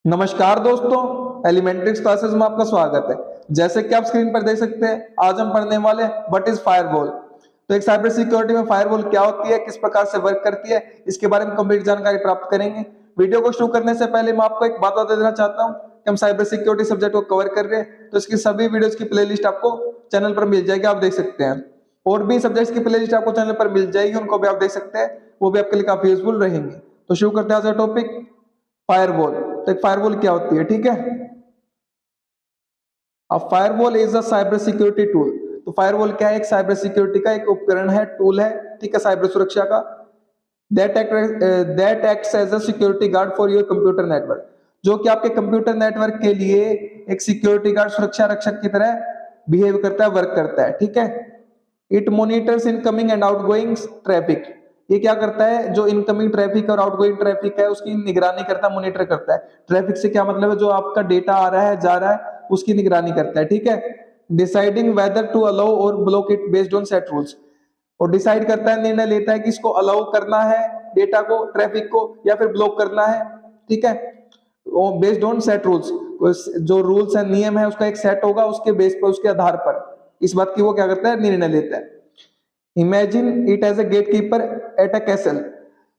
नमस्कार दोस्तों, एलिमेंट्रिक्स क्लासेस में आपका स्वागत है। जैसे कि आप स्क्रीन पर देख सकते हैं, आज हम पढ़ने वाले व्हाट इज फायरवॉल। तो एक साइबर सिक्योरिटी में फायरवॉल क्या होती है, किस प्रकार से वर्क करती है, इसके बारे में कंप्लीट जानकारी प्राप्त करेंगे। वीडियो को शुरू करने से पहले मैं आपको एक बात बता देना चाहता हूं कि हम साइबर सिक्योरिटी सब्जेक्ट को कवर कर रहे हैं, तो इसकी सभी वीडियोस की प्लेलिस्ट आपको चैनल पर मिल जाएगी, आप देख सकते हैं। और भी सब्जेक्ट्स की प्लेलिस्ट आपको चैनल पर मिल जाएगी, उनको भी आप देख सकते हैं, वो भी आपके लिए काफी यूजफुल रहेंगे। तो शुरू करते हैं आज का टॉपिक, फायरवॉल। तो एक फायरवॉल क्या होती है, ठीक है। अब firewall is a cyber security tool. तो फायरवॉल क्या है, एक साइबर सिक्योरिटी का एक उपकरण है, टूल है, ठीक है, साइबर सुरक्षा का। That acts as a security guard for your computer network, जो कि आपके कंप्यूटर नेटवर्क के लिए एक सिक्योरिटी गार्ड, सुरक्षा रक्षक की तरह बिहेव करता है, वर्क करता है, ठीक है। It monitors incoming and outgoing traffic. ये क्या करता है, जो इनकमिंग ट्रैफिक और आउटगोइंग ट्रैफिक है उसकी निगरानी करता है, मॉनिटर करता है। ट्रैफिक से क्या मतलब है, जो आपका डेटा आ रहा है, जा रहा है, उसकी निगरानी करता है, ठीक है। डिसाइडिंग वेदर टू अलाउ और block it based on set rules. और डिसाइड करता है, निर्णय लेता है कि इसको अलाउ करना है डेटा को, ट्रैफिक को, या फिर ब्लॉक करना है, ठीक है। बेस्ड ऑन सेट रूल्स, जो रूल्स है, नियम है, उसका एक सेट होगा, उसके बेस पर, उसके आधार पर इस बात की वो क्या करता है, निर्णय लेता है। Imagine it as a gatekeeper at a castle.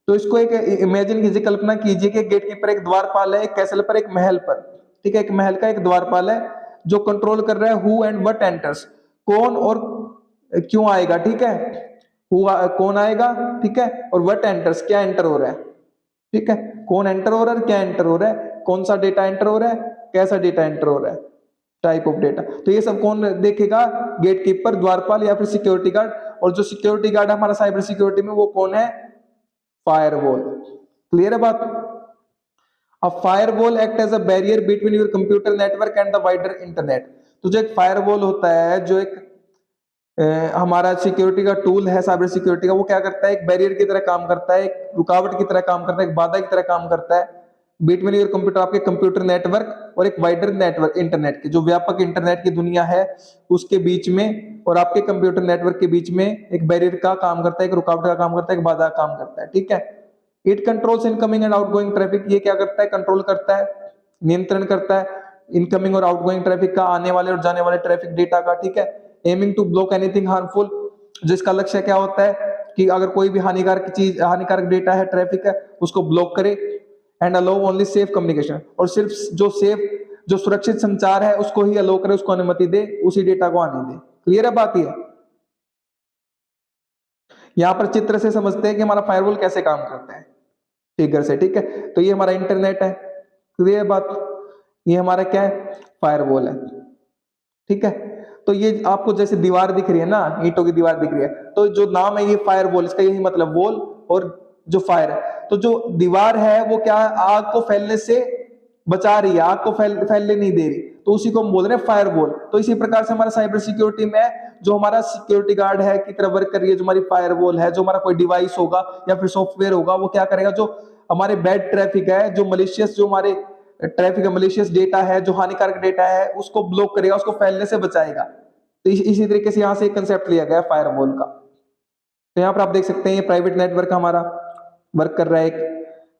तो इसको एक इमेजिन कीजिए, कल्पना कीजिए कि गेट कीपर एक द्वारपाल है, एक कैसल पर, एक महल पर, ठीक है, एक महल का एक द्वारपाल है जो कंट्रोल कर रहा है हु एंड व्हाट एंटर्स, कौन और क्यों आएगा, ठीक है। कौन आएगा, ठीक है, और व्हाट एंटर्स, क्या एंटर हो रहा है, ठीक है। कौन एंटर हो रहा है, क्या एंटर हो रहा है, कौन सा डेटा एंटर हो रहा है, कैसा डेटा एंटर हो रहा है, टाइप ऑफ डेटा। तो ये सब कौन देखेगा, गेट कीपर, द्वारपाल, या फिर सिक्योरिटी गार्ड। और जो सिक्योरिटी गार्ड है हमारा साइबर सिक्योरिटी में, वो कौन है, फायरवॉल। क्लियर है बात। अब firewall act as a barrier between your computer network and the wider internet. तो जो एक फायरवॉल होता है, जो एक हमारा सिक्योरिटी का टूल है साइबर सिक्योरिटी का, वो क्या करता है, एक बैरियर की तरह काम करता है, एक रुकावट की तरह काम करता है, एक बाधा की तरह काम करता है, बिटवीन योर कंप्यूटर, आपके कंप्यूटर नेटवर्क और एक वाइडर नेटवर्क इंटरनेट के, जो व्यापक इंटरनेट की दुनिया है उसके बीच में, और आपके कंप्यूटर नेटवर्क के बीच में एक बैरियर का काम करता है, एक रुकावट का काम करता है, एक बाधा का काम करता है, ठीक है। It controls incoming and outgoing traffic. ये क्या करता है, कंट्रोल करता है, नियंत्रण करता है इनकमिंग और आउटगोइंग ट्रैफिक का, आने वाले और जाने वाले ट्रैफिक डेटा का, ठीक है। Aiming to block anything harmful, जिसका लक्ष्य क्या होता है कि अगर कोई भी हानिकारक चीज, हानिकारक डेटा है, ट्रैफिक है, उसको ब्लॉक करे। And allow only safe communication, और सिर्फ जो सेफ, जो सुरक्षित संचार है उसको ही अलाउ करे, उसको अनुमति दे, उसी डेटा को आने दे। क्लियर है बात। ये यहाँ पर चित्र से समझते हैं कि हमारा फायरवॉल कैसे काम करता है, फिगर से, ठीक है। तो ये हमारा इंटरनेट है, क्लियर बात। ये हमारा क्या है, फायरवॉल है, ठीक है। तो ये आपको जैसे दीवार दिख रही है ना, ईंटों की दीवार दिख रही है, तो जो नाम है ये फायरवॉल, इसका यही मतलब, वॉल और जो फायर है। तो जो दीवार है वो क्या, आग को फैलने से बचा रही है, आग को फैलने नहीं दे रही, तो उसी को हम बोल रहे हैं फायरवॉल। तो इसी प्रकार से हमारा साइबर सिक्योरिटी में जो हमारा सिक्योरिटी गार्ड है की तरह वर्क कर रही है, जो हमारी फायरवॉल है, जो हमारा कोई डिवाइस होगा या फिर सॉफ्टवेयर होगा, वो क्या करेगा, जो हमारे बैड ट्रैफिक है, जो मलिशियस, जो हमारे ट्रैफिक मलिशियस डेटा है, जो हानिकारक डेटा है, उसको ब्लॉक करेगा, उसको फैलने से बचाएगा। तो इसी तरीके से यहाँ से एक कंसेप्ट लिया गया फायरवॉल का। तो यहाँ पर आप देख सकते हैं, ये प्राइवेट नेटवर्क हमारा वर्क कर रहा है, एक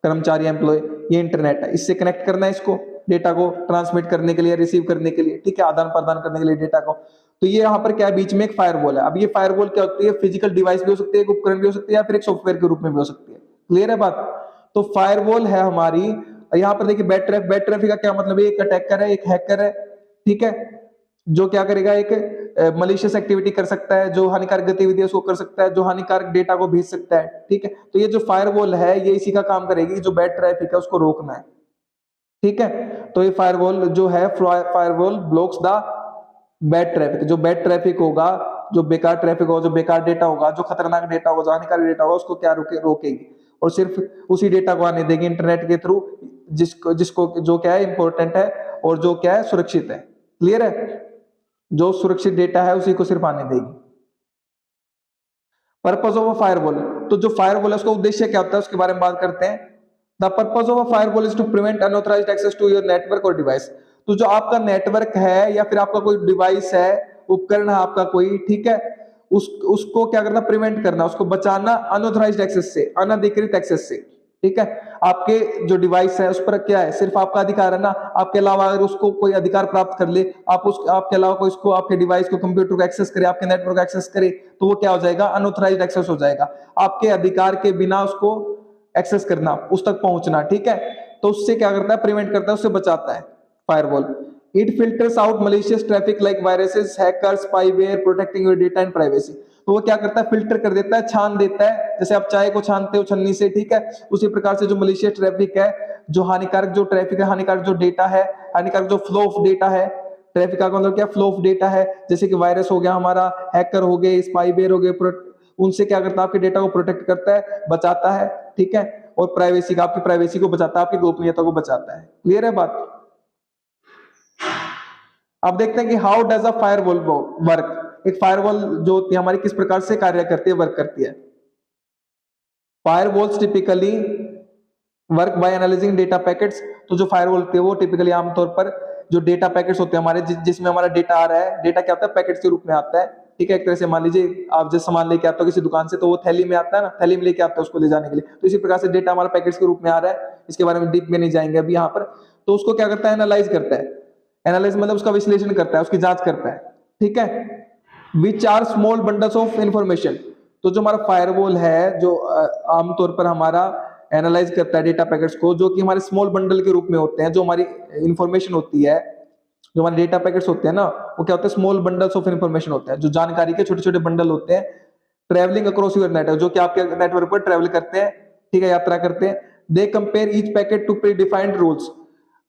कर्मचारी, एम्प्लॉय, ये इंटरनेट है, इससे कनेक्ट करना है इसको, डेटा को ट्रांसमिट करने के लिए, रिसीव करने के लिए, ठीक है, आदान प्रदान करने के लिए डेटा को। तो ये यहाँ पर क्या है, बीच में एक फायरवॉल है। अब ये फायरवॉल क्या होती है, फिजिकल डिवाइस भी हो सकती है, एक उपकरण भी हो सकती है, या फिर एक सॉफ्टवेयर के रूप में भी हो सकती है। क्लियर है बात। तो फायरवॉल है हमारी। यहाँ पर देखिए बैड ट्रैफिक का क्या मतलब है, एक अटैकर है, एक हैकर है, ठीक है, जो क्या करेगा, एक मलिशियस एक्टिविटी कर सकता है, जो हानिकारक गतिविधि उसको कर सकता है, जो हानिकारक डेटा को भेज सकता है, ठीक है। तो ये जो फायरवॉल है ये इसी का काम करेगी, जो बैड ट्रैफिक है उसको रोकना है, ठीक है। तो ये फायरवॉल जो है, firewall blocks the bad traffic. जो बैड ट्रैफिक होगा, जो बेकार ट्रैफिक होगा, जो बेकार डेटा होगा, जो खतरनाक डेटा होगा, जो हानिकारक डेटा होगा, उसको क्या रोकेगी, और सिर्फ उसी डेटा को आने देगी इंटरनेट के थ्रू, जिसको जिसको जो क्या है, इंपॉर्टेंट है, और जो क्या है, सुरक्षित है। क्लियर है। जो सुरक्षित डेटा है उसी को सिर्फ आने देगी। Purpose of a firewall. तो जो फायरवॉल है उसका उद्देश्य क्या होता है, उसके बारे में बात करते हैं। The purpose of a firewall is to prevent unauthorised access to your network और डिवाइस। तो जो आपका नेटवर्क है या फिर आपका कोई डिवाइस है, उपकरण है आपका कोई, ठीक है, उसको क्या करना, प्रिवेंट करना, उसको बचाना अनऑथराइज्ड एक्सेस से, अनधिकृत एक्सेस से, ठीक है। आपके जो डिवाइस है उस पर क्या है, सिर्फ आपका अधिकार है ना, आपके अलावा अगर उसको कोई अधिकार प्राप्त कर ले, आप उस आपके अलावा कोई इसको आपके डिवाइस को, कंप्यूटर को एक्सेस करे, आपके नेटवर्क को एक्सेस करे, तो वो क्या हो जाएगा, अनऑथराइज्ड एक्सेस हो जाएगा। आपके अधिकार के बिना उसको एक्सेस करना, उस तक पहुंचना, ठीक है। तो उससे क्या करता है, प्रिवेंट करता है, उससे बचाता है firewall. It filters out malicious traffic like viruses, hackers, spyware, protecting your data and privacy. तो वो क्या करता है, फिल्टर कर देता है, छान देता है, जैसे आप चाय को छानते हो छन्नी से, ठीक है। उसी प्रकार से जो मलिशियस ट्रैफिक है, जो हानिकारक जो ट्रैफिक है, हानिकारक जो डेटा है, हानिकारक जो फ्लो ऑफ डेटा है, ट्रैफिक का मतलब क्या, फ्लो ऑफ डेटा है, जैसे कि वायरस हो गया हमारा, हैकर हो गए, स्पाईवेयर हो गए, उनसे क्या करता है, आपके डेटा को प्रोटेक्ट करता है, बचाता है, ठीक है। और प्राइवेसी का, आपकी प्राइवेसी को बचाता है, आपकी गोपनीयता को बचाता है। क्लियर है बात। अब देखते हैं कि how does a firewall work. एक फायरवॉल जो होती है हमारी किस प्रकार से कार्य करती है, वर्क करती है। Firewalls typically work by analysing data packets. तो जो फायरवॉल होती है वो टिपिकली आमतौर पर जो डेटा पैकेट्स होते हैं हमारे, जिसमें हमारा डेटा आ रहा है, डेटा क्या होता है, पैकेट्स के रूप में आता है, ठीक है। एक तरह से मान लीजिए आप जैसे सामान लेके आते हो किसी दुकान से, तो वो थैली में आता है ना, थैली में लेके आते हो उसको ले जाने के लिए। तो इसी प्रकार से डेटा हमारा पैकेट्स के रूप में आ रहा है, इसके बारे में डीप में नहीं जाएंगे अभी यहाँ पर। तो उसको क्या करता है, एनालाइज करता है। एनालाइज मतलब उसका विश्लेषण करता है, उसकी जांच करता है, ठीक है। Which are small bundles of information. तो जो हमारा फायरवॉल है, जो आमतौर पर हमारा एनालाइज करता है डेटा पैकेट्स को, जो कि हमारे स्मॉल बंडल के रूप में होते हैं, जो हमारी इंफॉर्मेशन होती है, जो हमारे डेटा पैकेट्स होते हैं ना, वो क्या होते हैं, स्मॉल बंडल्स ऑफ इंफॉर्मेशन होते हैं, जो जानकारी के छोटे छोटे बंडल होते हैं, ट्रेवलिंग अक्रॉस योर नेटवर्क, जो कि आपके नेटवर्क पर ट्रेवल करते हैं, ठीक है, यात्रा करते हैं। They compare each packet to predefined rules.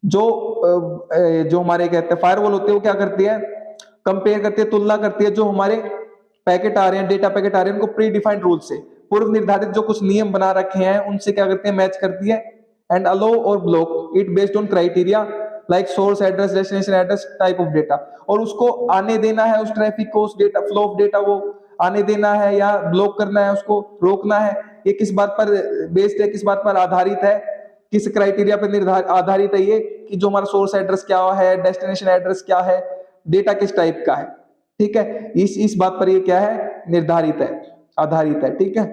जो हमारे कहते हैं फायरवॉल होते हैं, वो क्या करती है, कंपेयर करती है, तुलना करती है, जो हमारे पैकेट आ रहे हैं, डेटा पैकेट आ रहे हैं, उनको प्री डिफाइंड रूल से, पूर्व निर्धारित जो कुछ नियम बना रखे हैं, उनसे क्या करते हैं, मैच करती है। एंड अलो और block it based on criteria like source address, destination address, type of data. और उसको आने देना है, उस ट्रैफिक को, उस डेटा फ्लो ऑफ डेटा को आने देना है या ब्लॉक करना है, उसको रोकना है, ये किस बात पर बेस्ड है, किस बात पर आधारित है, किस क्राइटेरिया पर निर्धारित आधारित है, ये कि जो हमारा सोर्स एड्रेस क्या है, डेस्टिनेशन एड्रेस क्या है, डेटा किस टाइप का है, ठीक है। इस बात पर ये क्या है, निर्धारित है, आधारित है, ठीक है।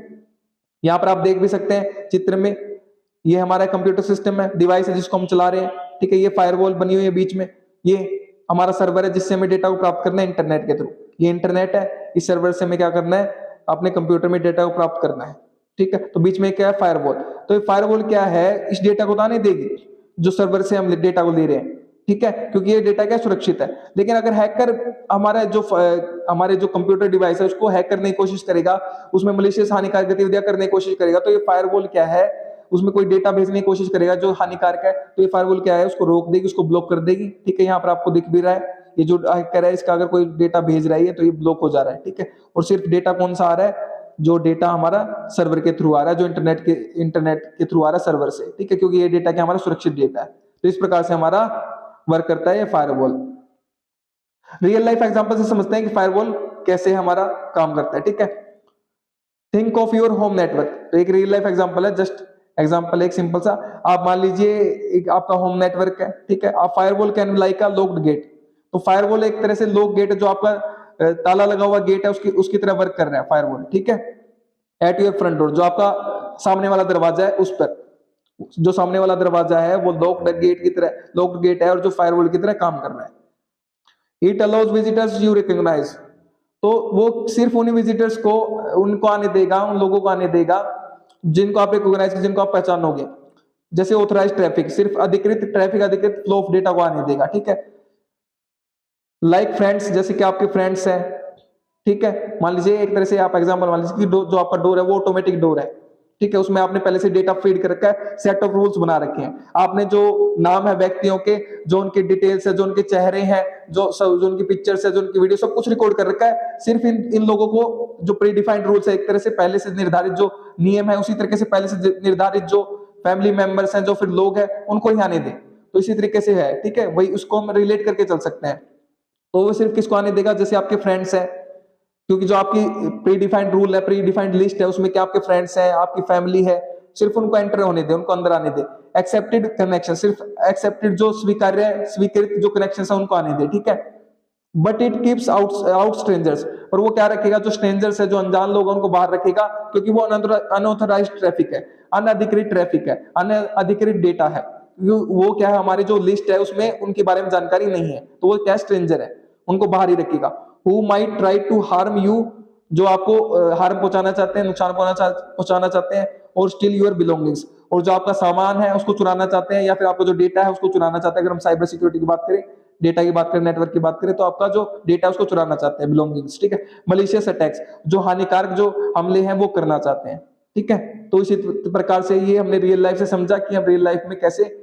यहां पर आप देख भी सकते हैं चित्र में, ये हमारा कंप्यूटर सिस्टम है, डिवाइस है जिसको हम चला रहे हैं, ठीक है। ये फायरवॉल बनी हुई है बीच में, ये हमारा सर्वर है जिससे हमें डेटा को प्राप्त करना है इंटरनेट के थ्रू। ये इंटरनेट है, इस सर्वर से हमें क्या करना है, अपने कंप्यूटर में डेटा को प्राप्त करना है, ठीक है। तो बीच में क्या है, फायरवॉल। तो ये फायरवॉल क्या है, इस डेटा को तो आने देगी जो सर्वर से हम डेटा को ले रहे हैं, ठीक है, क्योंकि ये डेटा क्या सुरक्षित है। लेकिन अगर हैकर हमारे जो कंप्यूटर डिवाइस है उसको हैक करने की कोशिश करेगा, उसमें मलिशियस हानिकारक गतिविधियां करने की कोशिश करेगा, तो ये फायरवॉल क्या है, उसमें कोई डेटा भेजने की कोशिश करेगा जो हानिकारक है, तो ये फायरवॉल क्या है, उसको रोक देगी, उसको ब्लॉक कर देगी, ठीक है। यहाँ पर आपको दिख भी रहा है, ये जो हैकर है इसका अगर कोई डेटा भेज रहा है तो ये ब्लॉक हो जा रहा है, ठीक है। और सिर्फ डेटा कौन सा आ रहा है, जो डेटा हमारा सर्वर के थ्रू आ रहा है, जो इंटरनेट के थ्रू आ रहा है सर्वर से, ठीक है, क्योंकि ये डेटा क्या हमारा सुरक्षित डेटा है। तो इस प्रकार से हमारा वर्क करता है ये फायरवॉल। रियल लाइफ एग्जांपल से समझते हैं कि फायरवॉल कैसे हमारा काम करता है, ठीक है। Think of your home network. तो एक रियल लाइफ एग्जांपल है, जस्ट एग्जांपल एक सिंपल सा, आप मान लीजिए एक आपका होम नेटवर्क है, ठीक है। आप firewall can like a locked gate. तो फायरवॉल एक तरह से लॉक गेट है, जो आपका ताला लगा हुआ गेट है, उसकी तरह वर्क कर रहा है फायरवॉल, ठीक है। एट योर फ्रंट डोर, जो आपका सामने वाला दरवाजा है उस पर, जो सामने वाला दरवाजा है वो लॉक्ड गेट की तरह, लॉक्ड गेट है और जो फायरवॉल की तरह काम कर रहा है। It allows visitors you recognise. तो वो सिर्फ उन्हीं विजिटर्स को, उनको आने देगा, उन लोगों को आने देगा जिनको आप रिकॉग्नाइज, जिनको आप पहचानोगे, जैसे ऑथराइज्ड ट्रैफिक, सिर्फ अधिकृत ट्रैफिक, अधिकृत फ्लो ऑफ डेटा को आने देगा, ठीक है। लाइक फ्रेंड्स, जैसे कि आपके फ्रेंड्स हैं, ठीक है। मान लीजिए एक तरह से आप एग्जांपल मान लीजिए कि जो आपका डोर है वो ऑटोमेटिक डोर है, ठीक है। उसमें आपने पहले से डेटा फीड कर रखा है, सेट ऑफ रूल्स बना रखे हैं, आपने जो नाम है व्यक्तियों के, जो उनके डिटेल्स है, जो उनके चेहरे हैं, जो उनकी पिक्चर्स है, जो उनकी वीडियो, सब कुछ रिकॉर्ड कर रखा है। सिर्फ इन लोगों को जो प्री डिफाइंड रूल्स है, एक तरह से पहले से निर्धारित जो नियम है, उसी तरीके से पहले से निर्धारित जो फैमिली मेंबर्स हैं, जो फिर लोग हैं, उनको ही आने दें। तो इसी तरीके से है, ठीक है, वही उसको हम रिलेट करके चल सकते हैं। तो वो सिर्फ किसको आने देगा, जैसे आपके फ्रेंड्स हैं, क्योंकि जो आपकी प्री डिफाइंड रूल है, प्री डिफाइंड लिस्ट है, उसमें क्या आपके फ्रेंड्स हैं, आपकी फैमिली है, सिर्फ उनको एंटर होने दे, उनको अंदर आने दे। एक्सेप्टेड कनेक्शन, सिर्फ एक्सेप्टेड जो स्वीकार्य स्वीकृत जो कनेक्शन है उनको आने दे, ठीक है। But it keeps out strangers, और वो क्या रखेगा, जो स्ट्रेंजर्स है, जो अनजान लोग हैं, उनको बाहर रखेगा, क्योंकि वो अनऑथराइज्ड ट्रैफिक है, अनअधिकृत ट्रैफिक है, अनअधिकृत डेटा है। वो क्या है, हमारी जो लिस्ट है उसमें उनके बारे में जानकारी नहीं है, तो वो क्या स्ट्रेंजर है, उनको बाहर ही रखेगा। Who might try to harm you, जो आपको हार्म पहुंचाना चाहते हैं, नुकसान पहुंचाना चाहते हैं, और स्टील योर बिलोंगिंग्स, और जो आपका सामान है उसको चुराना चाहते हैं, या फिर आपका जो डेटा है उसको चुराना चाहते हैं। अगर हम साइबर सिक्योरिटी की बात करें, डेटा की बात करें, नेटवर्क की बात करें, तो आपका जो डेटा है उसको चुराना चाहते हैं, बिलोंगिंग्स, ठीक है। मलिशियस अटैक्स, जो हानिकारक जो हमले हैं वो करना चाहते हैं, ठीक है। तो इसी प्रकार से ये हमने रियल लाइफ से समझा कि हम रियल लाइफ में कैसे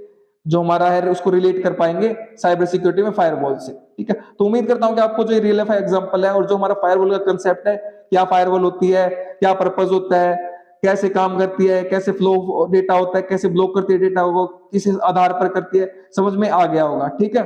जो हमारा है उसको रिलेट कर पाएंगे साइबर सिक्योरिटी में फायरवॉल से, ठीक है। तो उम्मीद करता हूं कि आपको जो ये रियल लाइफ एग्जांपल है और जो हमारा फायरवॉल का कांसेप्ट है, क्या फायरवॉल होती है, क्या पर्पस होता है, कैसे काम करती है, कैसे फ्लो डेटा होता है, कैसे ब्लॉक करती है डेटा को, किस आधार पर करती है, समझ में आ गया होगा, ठीक है।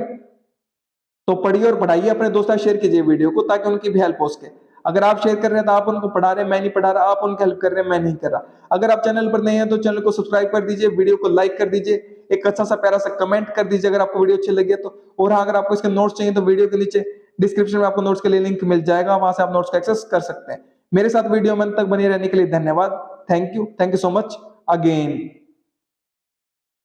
तो पढ़िए और पढ़ाइए, अपने दोस्तों शेयर कीजिए वीडियो को, ताकि उनकी भी हेल्प हो सके। अगर आप शेयर कर रहे हैं तो आप उनको पढ़ा रहे हैं, मैं नहीं पढ़ा रहा, आप उनकी हेल्प कर रहे हैं, मैं नहीं कर रहा। अगर आप चैनल पर नए हैं तो चैनल को सब्सक्राइब कर दीजिए, वीडियो को लाइक कर दीजिए, एक अच्छा सा प्यारा सा कमेंट कर दीजिए अगर आपको वीडियो अच्छी लगी है तो। और हाँ, अगर आपको इसके नोट्स चाहिए तो वीडियो के नीचे डिस्क्रिप्शन में आपको नोट्स के लिए लिंक मिल जाएगा, वहां से आप नोट्स का एक्सेस कर सकते हैं। मेरे साथ वीडियो में अंत तक बने रहने के लिए धन्यवाद। Thank you so much again.